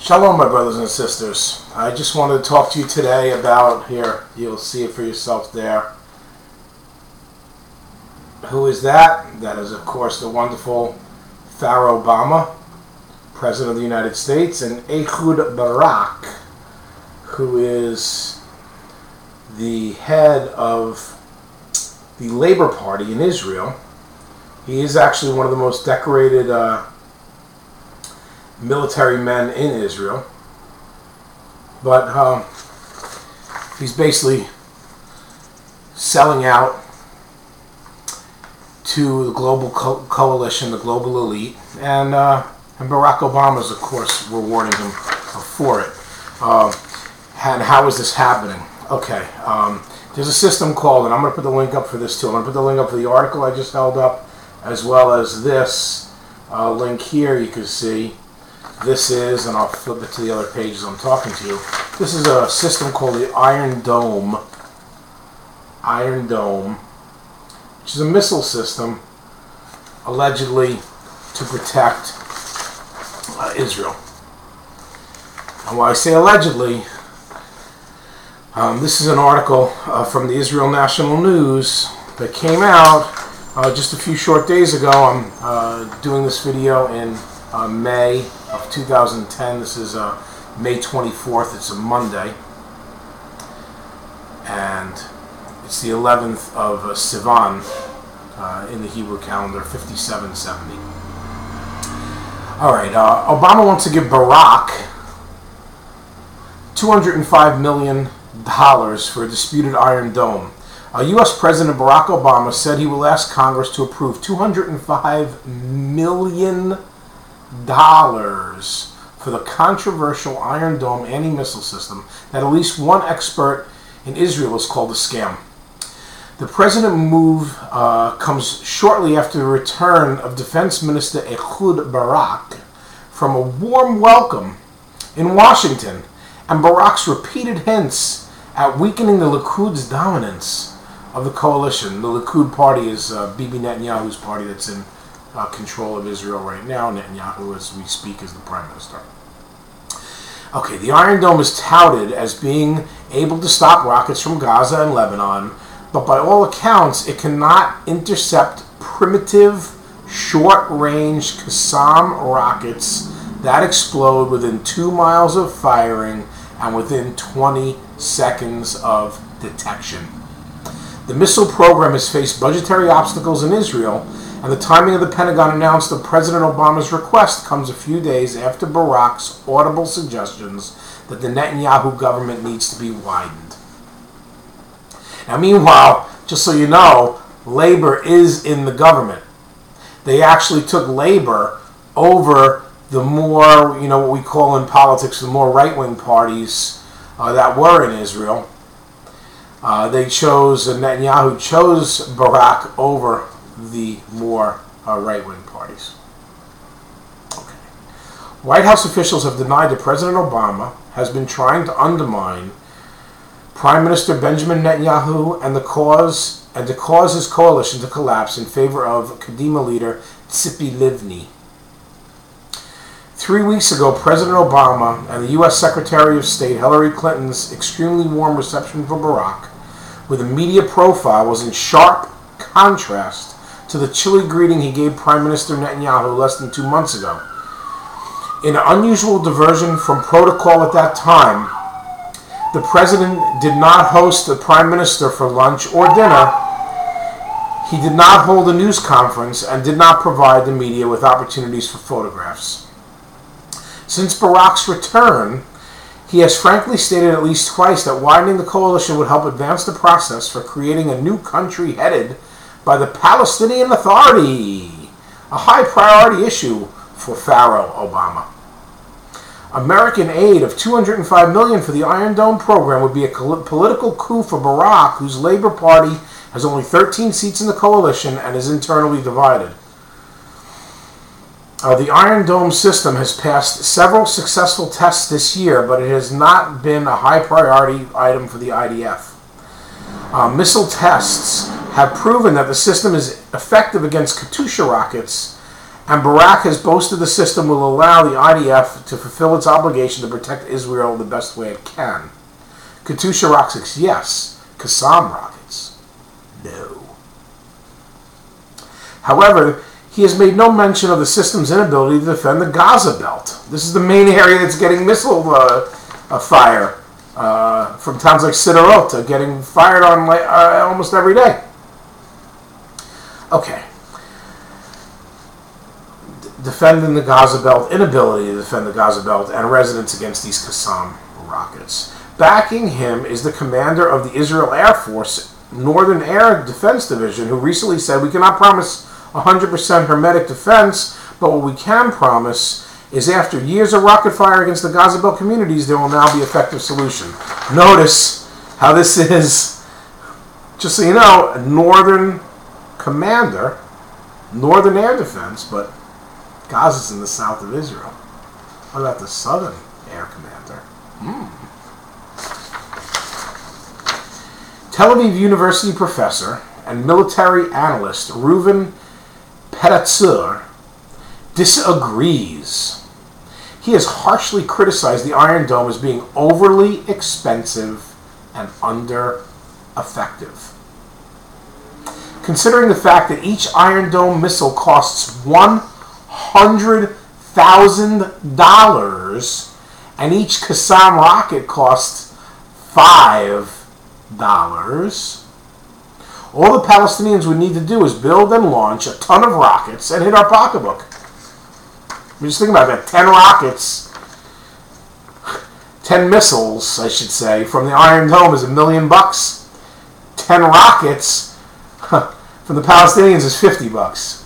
Shalom, my brothers and sisters. I just wanted to talk to you today about, here, you'll see it for yourself there. Who is that? That is, of course, the wonderful Pharaoh Obama, President of the United States, and Ehud Barak, who is the head of the Labor Party in Israel. He is actually one of the most decorated military men in Israel, but he's basically selling out to the global coalition, the global elite, and Barack Obama is, of course, rewarding him for it. And how is this happening? Okay, there's a system called, and I'm going to put the link up for this too. I'm going to put the link up for the article I just held up, as well as this link here. You can see this is, and I'll flip it to the other pages I'm talking to you. This is a system called the Iron Dome, which is a missile system allegedly to protect Israel. And when I say allegedly, this is an article from the Israel National News that came out just a few short days ago. I'm doing this video in May of 2010. This is May 24th. It's a Monday. And it's the 11th of Sivan in the Hebrew calendar, 5770. All right, Obama wants to give Barack $205 million for a disputed Iron Dome. U.S. President Barack Obama said he will ask Congress to approve $205 million for the controversial Iron Dome anti-missile system that at least one expert in Israel has called a scam. The president move comes shortly after the return of Defense Minister Ehud Barak from a warm welcome in Washington and Barak's repeated hints at weakening the Likud's dominance of the coalition. The Likud party is Bibi Netanyahu's party that's in control of Israel right now. Netanyahu, as we speak, is the prime minister. Okay, the Iron Dome is touted as being able to stop rockets from Gaza and Lebanon, but by all accounts, it cannot intercept primitive, short-range Qassam rockets that explode within 2 miles of firing and within 20 seconds of detection. The missile program has faced budgetary obstacles in Israel, and the timing of the Pentagon announced of President Obama's request comes a few days after Barak's audible suggestions that the Netanyahu government needs to be widened. Now, meanwhile, just so you know, Labor is in the government. They actually took Labor over the more, what we call in politics, the more right-wing parties that were in Israel. Netanyahu chose Barak over the more right-wing parties. Okay. White House officials have denied that President Obama has been trying to undermine Prime Minister Benjamin Netanyahu and to cause his coalition to collapse in favor of Kadima leader Tzipi Livni. 3 weeks ago, President Obama and the U.S. Secretary of State Hillary Clinton's extremely warm reception for Barak with a media profile was in sharp contrast to the chilly greeting he gave Prime Minister Netanyahu less than 2 months ago. In an unusual diversion from protocol at that time, the president did not host the Prime Minister for lunch or dinner. He did not hold a news conference and did not provide the media with opportunities for photographs. Since Barak's return, he has frankly stated at least twice that widening the coalition would help advance the process for creating a new country headed by the Palestinian Authority, a high priority issue for Pharaoh Obama. American aid of $205 million for the Iron Dome program would be a political coup for Barak, whose Labor Party has only 13 seats in the coalition and is internally divided. The Iron Dome system has passed several successful tests this year, but it has not been a high priority item for the IDF. Missile tests have proven that the system is effective against Katyusha rockets And Barak has boasted the system will allow the IDF to fulfill its obligation to protect Israel the best way it can. Katyusha rockets, yes. Qassam rockets, no. However, he has made no mention of the system's inability to defend the Gaza belt. This is the main area that's getting missile fire from towns like Sderot, getting fired on almost every day. Okay. Defending the Gaza belt, inability to defend the Gaza belt, and residents against these Qassam rockets. Backing him is the commander of the Israel Air Force Northern Air Defense Division, who recently said, "We cannot promise 100% hermetic defense, but what we can promise is after years of rocket fire against the Gaza belt communities, there will now be effective solution." Notice how this is, just so you know, a northern commander, Northern Air Defense, but Gaza's in the south of Israel. What about the southern air commander? Tel Aviv University professor and military analyst Reuven Pedatzur disagrees. He has harshly criticized the Iron Dome as being overly expensive and under-effective. Considering the fact that each Iron Dome missile costs $100,000 and each Qassam rocket costs $5, all the Palestinians would need to do is build and launch a ton of rockets and hit our pocketbook. I mean, just think about that. 10 rockets, 10 missiles, I should say, from the Iron Dome is $1 million. 10 rockets from the Palestinians is $50.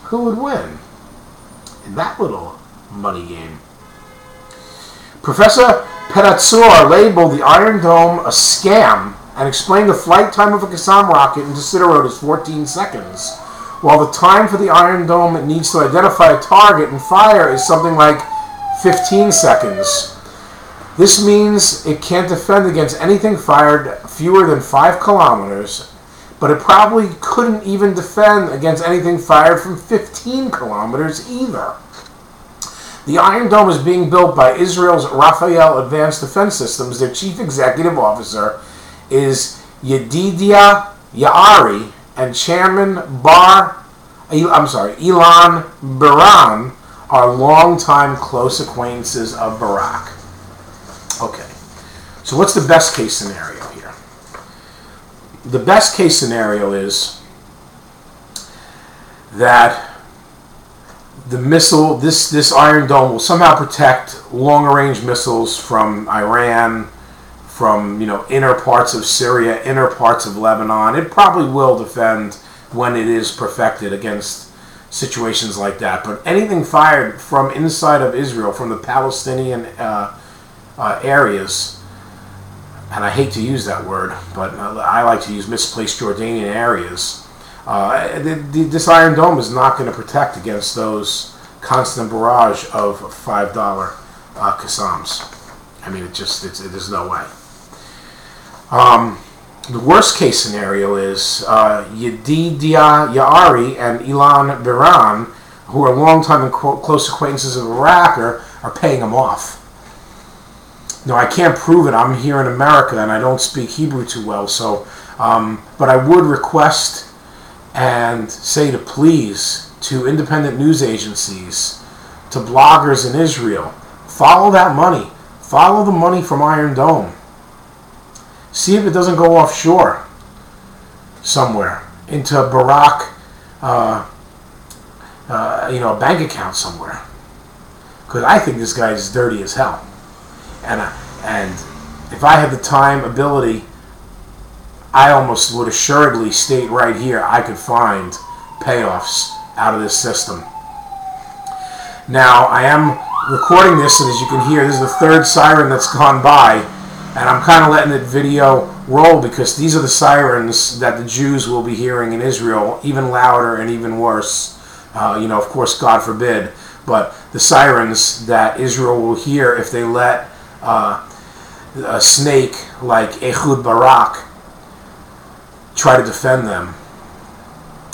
Who would win in that little money game? Professor Pedatzur labeled the Iron Dome a scam and explained the flight time of a Qassam rocket into Sderot is 14 seconds, while the time for the Iron Dome it needs to identify a target and fire is something like 15 seconds. This means it can't defend against anything fired fewer than 5 kilometers, but it probably couldn't even defend against anything fired from 15 kilometers either. The Iron Dome is being built by Israel's Rafael Advanced Defense Systems. Their chief executive officer is Yedidia Yaari, and chairman Ilan Biran are longtime close acquaintances of Barak. Okay, so what's the best case scenario here? The best case scenario is that the missile, this Iron Dome will somehow protect long-range missiles from Iran, from inner parts of Syria, inner parts of Lebanon. It probably will defend when it is perfected against situations like that. But anything fired from inside of Israel, from the Palestinian areas, and I hate to use that word, but I like to use misplaced Jordanian areas. This Iron Dome is not going to protect against those constant barrage of $5 Qassams. I mean, there's no way. The worst case scenario is Yedidia Yaari and Ilan Biran, who are longtime and close acquaintances of Iraq, are paying them off. No, I can't prove it. I'm here in America and I don't speak Hebrew too well, so but I would request and say to please to independent news agencies, to bloggers in Israel, follow that money. Follow the money from Iron Dome. See if it doesn't go offshore somewhere into Barak, a bank account somewhere. Because I think this guy is dirty as hell. And if I had the time, ability, I almost would assuredly state right here I could find payoffs out of this system. Now, I am recording this, and as you can hear, this is the third siren that's gone by, and I'm kind of letting the video roll because these are the sirens that the Jews will be hearing in Israel, even louder and even worse. Of course, God forbid, but the sirens that Israel will hear if they let a snake like Ehud Barak try to defend them.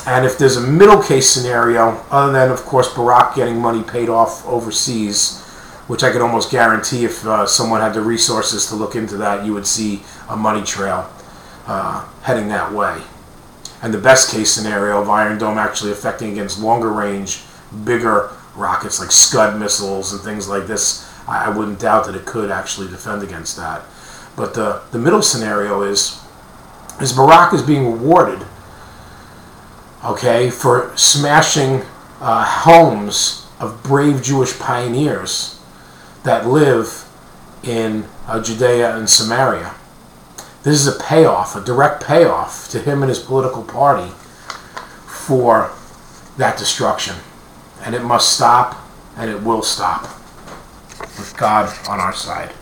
And if there's a middle case scenario, other than, of course, Barack getting money paid off overseas, which I could almost guarantee if someone had the resources to look into that, you would see a money trail heading that way. And the best case scenario of Iron Dome actually affecting against longer range, bigger rockets like Scud missiles and things like this, I wouldn't doubt that it could actually defend against that. But the middle scenario is Barack is being rewarded, okay, for smashing homes of brave Jewish pioneers that live in Judea and Samaria. This is a payoff, a direct payoff to him and his political party for that destruction. And it must stop, and it will stop, with God on our side.